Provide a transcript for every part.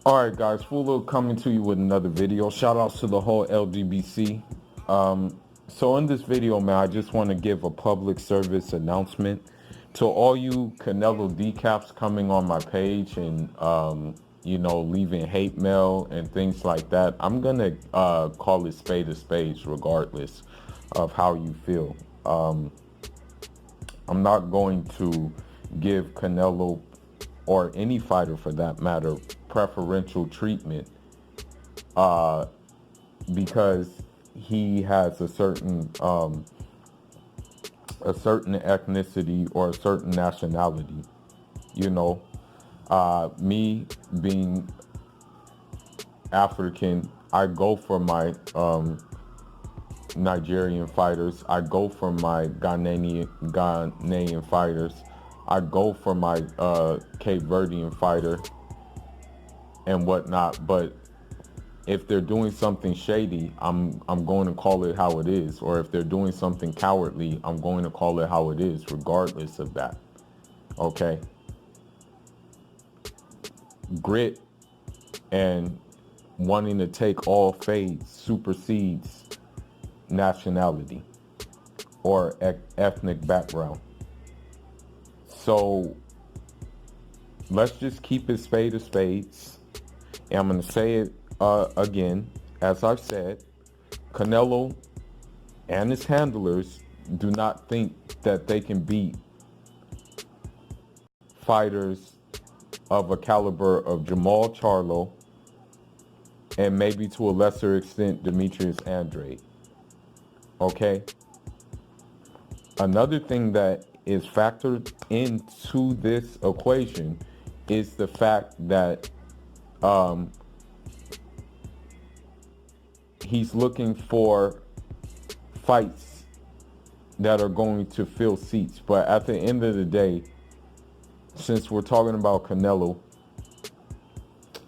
Alright guys, Fulo coming to you with another video. Shout outs to the whole LGBC. So in this video, man, I just want to give a public service announcement to all you Canelo décafs coming on my page and leaving hate mail and things like that. I'm gonna call it spade a spade regardless of how you feel. I'm not going to give Canelo or any fighter for that matter preferential treatment because he has a certain ethnicity or a certain nationality. You know, me being African, I go for my Nigerian fighters. I go for my Ghanaian fighters. I go for my Cape Verdean fighter and whatnot. But if they're doing something shady, I'm going to call it how it is. Or if they're doing something cowardly, I'm going to call it how it is, regardless of that. Okay? Grit and wanting to take all fades supersedes nationality or ethnic background. So let's just keep it spade of spades. And I'm going to say it again, as I've said, Canelo and his handlers do not think that they can beat fighters of a caliber of Jamal Charlo and maybe to a lesser extent Demetrius Andrade. Okay? Another thing that is factored into this equation is the fact that he's looking for fights that are going to fill seats. But at the end of the day, since we're talking about Canelo,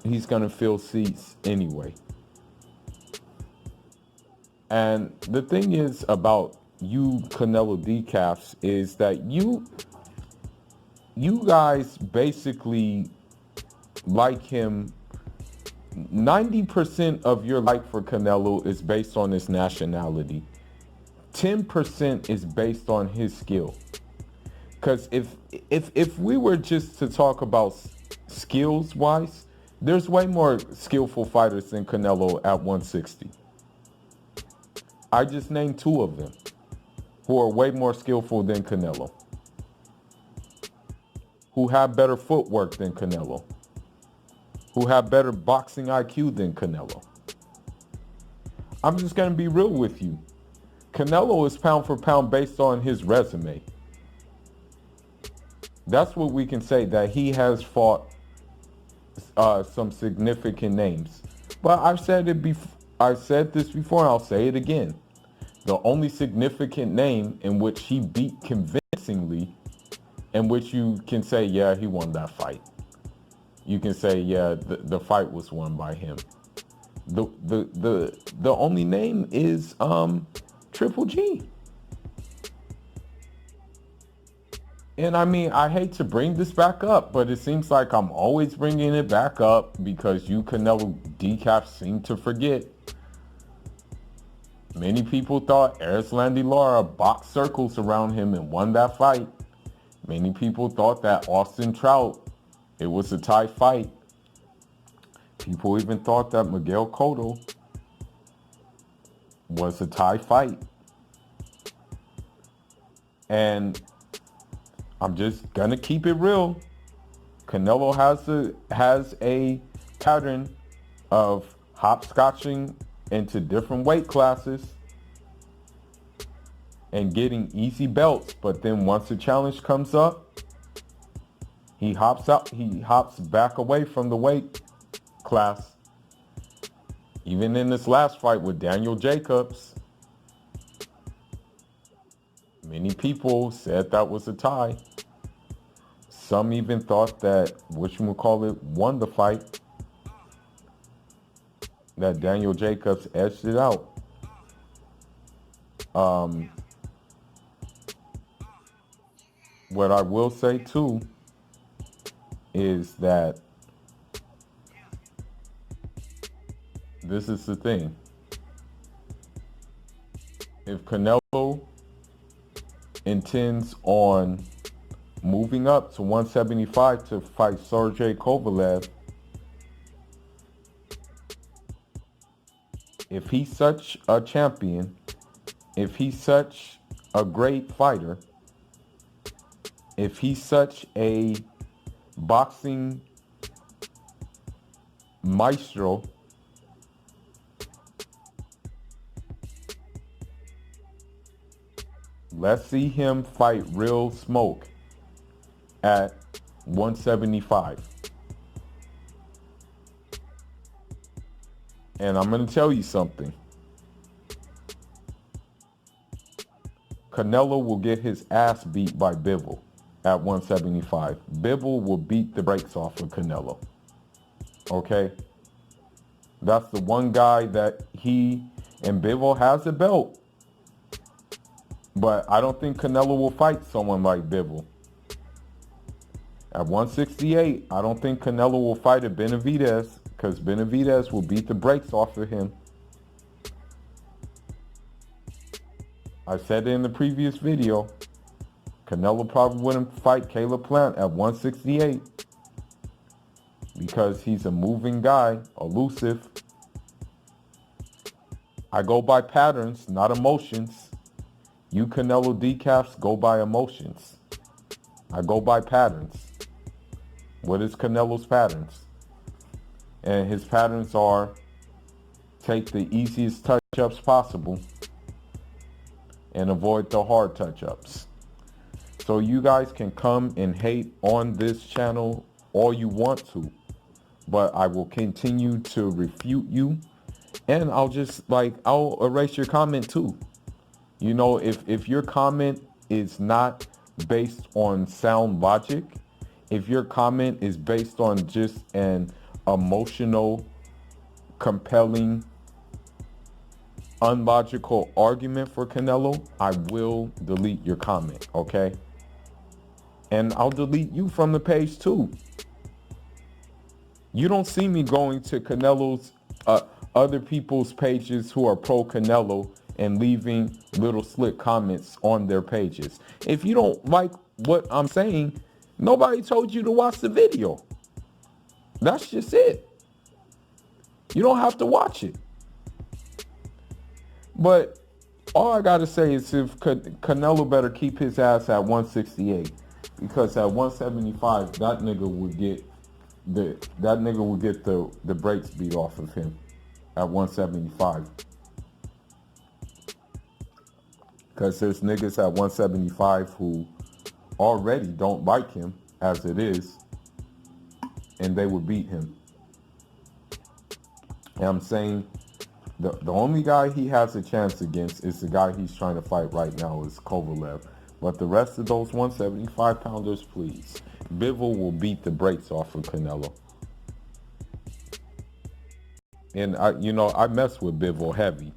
he's going to fill seats anyway. And the thing is about you Canelo décafs is that you guys basically like him. 90% of your like for Canelo is based on his nationality. 10% is based on his skill. Because if we were just to talk about skills wise, there's way more skillful fighters than Canelo at 160. I just named two of them who are way more skillful than Canelo, who have better footwork than Canelo, who have better boxing IQ than Canelo. I'm just going to be real with you. Canelo is pound for pound based on his resume. That's what we can say, that he has fought some significant names. But I've said it before. I've said this before, and I'll say it again. The only significant name in which he beat convincingly, in which you can say, yeah, he won that fight. You can say, yeah, the fight was won by him. The only name is Triple G. And I mean, I hate to bring this back up, but it seems like I'm always bringing it back up because you Canelo décafs seem to forget. Many people thought Erislandy Lara boxed circles around him and won that fight. Many people thought that Austin Trout, it was a tie fight. People even thought that Miguel Cotto was a tie fight. And I'm just gonna keep it real. Canelo has a pattern of hopscotching into different weight classes and getting easy belts, but then once the challenge comes up, he hops back away from the weight class. Even in this last fight with Daniel Jacobs, many people said that was a tie. Some even thought that whatchamacallit won the fight, that Daniel Jacobs edged it out. What I will say too is that this is the thing. If Canelo intends on moving up to 175 to fight Sergey Kovalev, if he's such a champion, if he's such a great fighter, if he's such a boxing maestro, let's see him fight real smoke at 175. And I'm going to tell you something. Canelo will get his ass beat by Bibble at 175. Bibble will beat the brakes off of Canelo. Okay? That's the one guy that and Bibble has a belt. But I don't think Canelo will fight someone like Bibble. At 168, I don't think Canelo will fight a Benavidez, because Benavidez will beat the brakes off of him. I said it in the previous video. Canelo probably wouldn't fight Caleb Plant at 168 because he's a moving guy, elusive. I go by patterns, not emotions. You Canelo décafs go by emotions. I go by patterns. What is Canelo's patterns? And his patterns are take the easiest touch-ups possible and avoid the hard touch-ups. So you guys can come and hate on this channel all you want to, but I will continue to refute you, and I'll erase your comment too. You know, if your comment is not based on sound logic, if your comment is based on just an emotional, compelling, unlogical argument for Canelo, I will delete your comment, okay? And I'll delete you from the page too. You don't see me going to Canelo's, other people's pages who are pro Canelo and leaving little slick comments on their pages. If you don't like what I'm saying, nobody told you to watch the video. That's just it. You don't have to watch it. But all I gotta say is if Canelo better keep his ass at 168, because at 175 that nigga would get the brakes beat off of him at 175. Because there's niggas at 175 who already don't like him as it is, and they would beat him. And I'm saying the only guy he has a chance against is the guy he's trying to fight right now is Kovalev. But the rest of those 175 pounders, please. Bivol will beat the brakes off of Canelo. And I mess with Bivol heavy.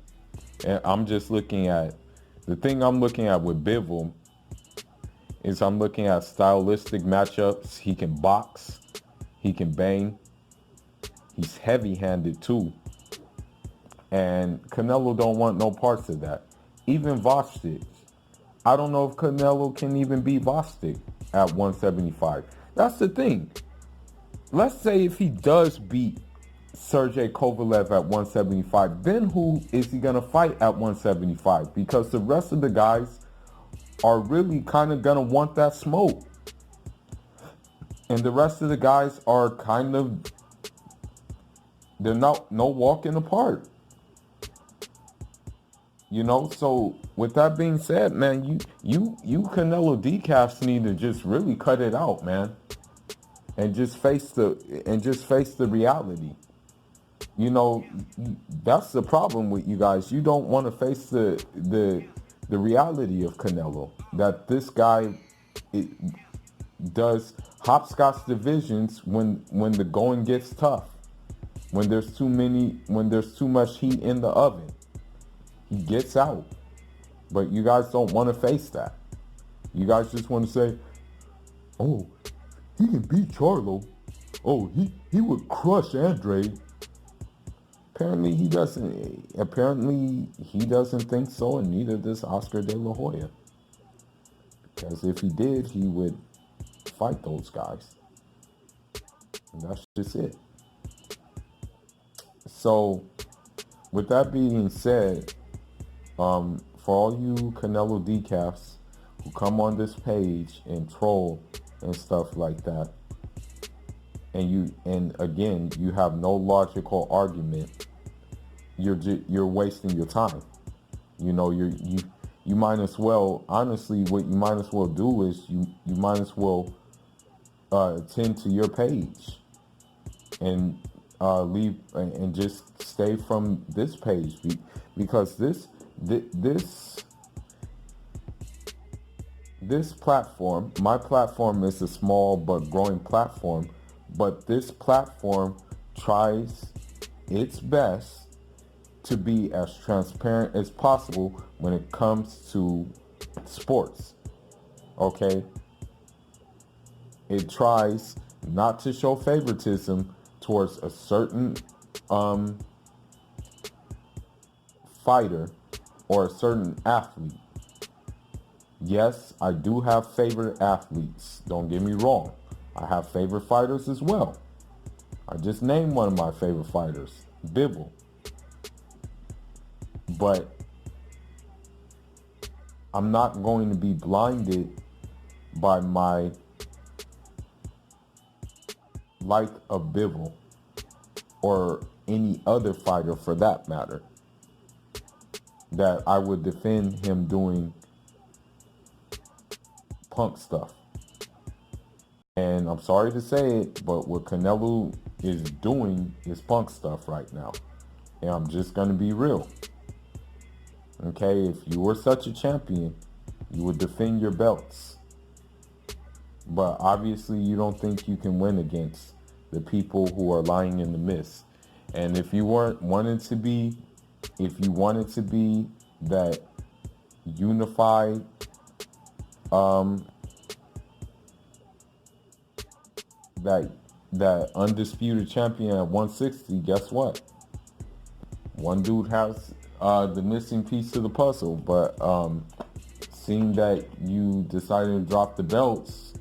And I'm just looking at, the thing I'm looking at with Bivol is I'm looking at stylistic matchups. He can box. He can bang. He's heavy-handed too. And Canelo don't want no parts of that. Even Vostich. I don't know if Canelo can even beat Vostich at 175. That's the thing. Let's say if he does beat Sergey Kovalev at 175, then who is he going to fight at 175? Because the rest of the guys are really kind of going to want that smoke. And the rest of the guys are kind of, they're no walking apart. You know, so with that being said, man, you Canelo décafs need to just really cut it out, man. And just face the reality. You know, that's the problem with you guys. You don't want to face the reality of Canelo. That this guy does hopscotch divisions when the going gets tough. When there's too much heat in the oven. He gets out. But you guys don't want to face that. You guys just want to say, oh, he can beat Charlo. Oh, he would crush Andrade. Apparently he doesn't. Apparently he doesn't think so, and neither does Oscar De La Hoya. Because if he did, he would fight those guys. And that's just it. So, with that being said, for all you Canelo decafs who come on this page and troll and stuff like that, and again you have no logical argument, you're wasting your time. You know, you might as well, honestly, what you might as well do is you might as well tend to your page and leave and just stay from this page because this platform, my platform is a small but growing platform, but this platform tries its best to be as transparent as possible when it comes to sports. Okay? It tries not to show favoritism towards a certain fighter or a certain athlete. Yes, I do have favorite athletes. Don't get me wrong. I have favorite fighters as well. I just named one of my favorite fighters, Bibble. But I'm not going to be blinded by my like of Bibble or any other fighter for that matter, that I would defend him doing punk stuff. And I'm sorry to say it, but what Canelo is doing is punk stuff right now. And I'm just going to be real. Okay, if you were such a champion, you would defend your belts. But obviously you don't think you can win against the people who are lying in the mist. And if you wanted to be that unified that undisputed champion at 160, guess what? One dude has the missing piece to the puzzle, but seeing that you decided to drop the belts,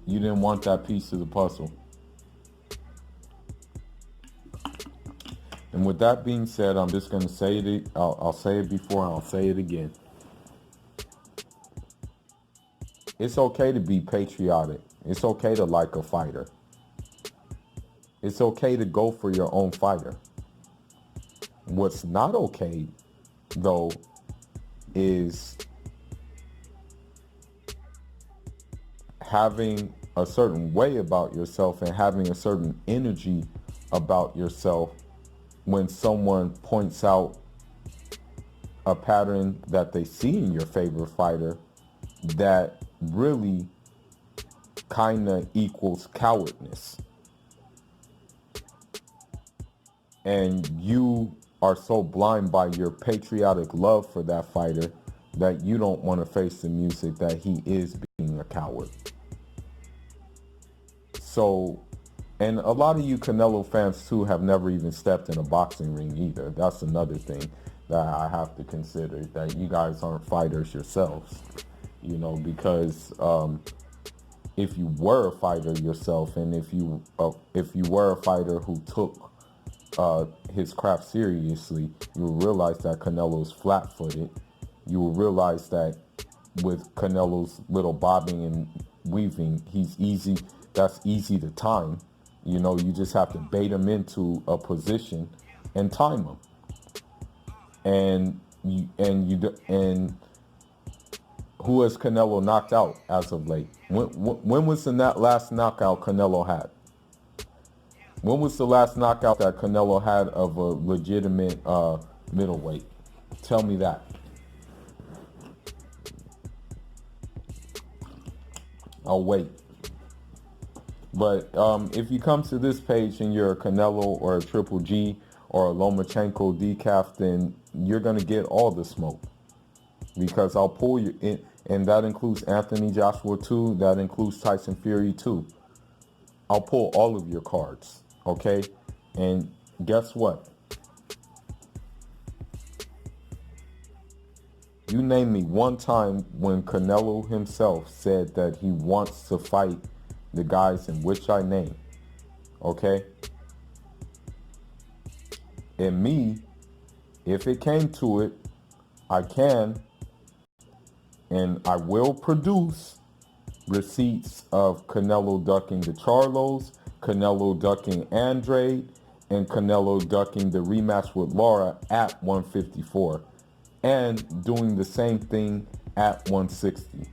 you didn't want that piece of the puzzle. And with that being said, I'm just going to say it. I'll say it before, I'll say it again. It's okay to be patriotic. It's okay to like a fighter. It's okay to go for your own fighter. What's not okay, though, is having a certain way about yourself and having a certain energy about yourself when someone points out a pattern that they see in your favorite fighter that really kind of equals cowardness. And you are so blind by your patriotic love for that fighter that you don't want to face the music that he is being a coward. So, and a lot of you Canelo fans too have never even stepped in a boxing ring either. That's another thing that I have to consider, that you guys aren't fighters yourselves, you know, because if you were a fighter yourself, and if you were a fighter who took his craft seriously, you will realize that Canelo's flat-footed. You will realize that with Canelo's little bobbing and weaving, that's easy to time. You know, you just have to bait him into a position and time him. And who has Canelo knocked out as of late? When was the last knockout Canelo had? When was the last knockout that Canelo had of a legitimate middleweight? Tell me that. I'll wait. But if you come to this page and you're a Canelo or a Triple G or a Lomachenko decaf, then you're going to get all the smoke. Because I'll pull you in, and that includes Anthony Joshua too, that includes Tyson Fury too. I'll pull all of your cards, okay? And guess what? You name me one time when Canelo himself said that he wants to fight the guys in which I name. Okay? And me, if it came to it, I can and I will produce receipts of Canelo ducking the Charlos, Canelo ducking Andrade, and Canelo ducking the rematch with Lara at 154, and doing the same thing at 160.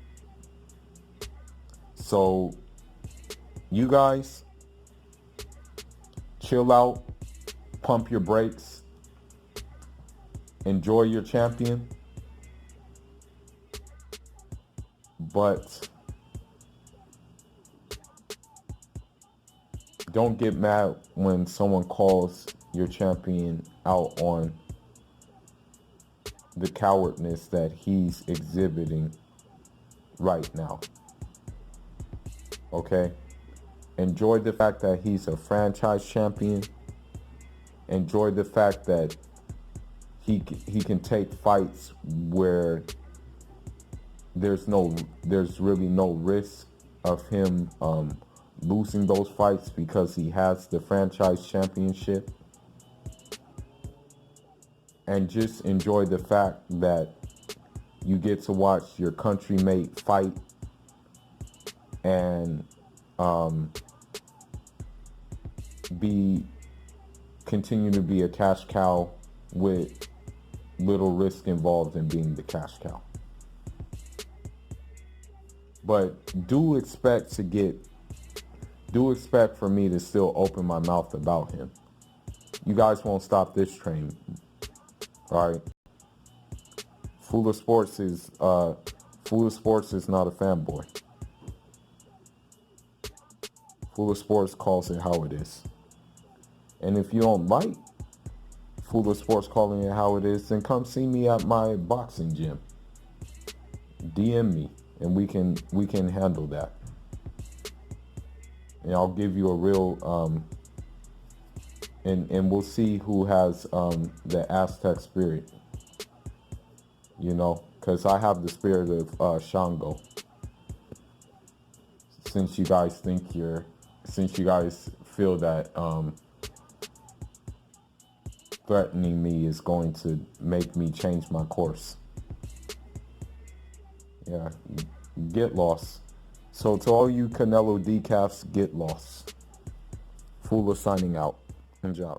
So, you guys, chill out, pump your brakes, enjoy your champion, but don't get mad when someone calls your champion out on the cowardness that he's exhibiting right now. Okay? Enjoy the fact that he's a franchise champion. Enjoy the fact that he can take fights where there's really no risk of him losing those fights because he has the franchise championship. And just enjoy the fact that you get to watch your countrymate fight and continue to be a cash cow with little risk involved in being the cash cow. But do expect for me to still open my mouth about him. You guys won't stop this train. All right. Fool of Sports is not a fanboy. Fool of Sports calls it how it is. And if you don't like Fool of Sports calling it how it is, then come see me at my boxing gym. DM me and we can handle that. And I'll give you a real and we'll see who has the Aztec spirit. You know, because I have the spirit of Shango. Since you guys feel that threatening me is going to make me change my course. Yeah, get lost. So to all you Canelo decafs, get lost. Fula signing out. Enjoy.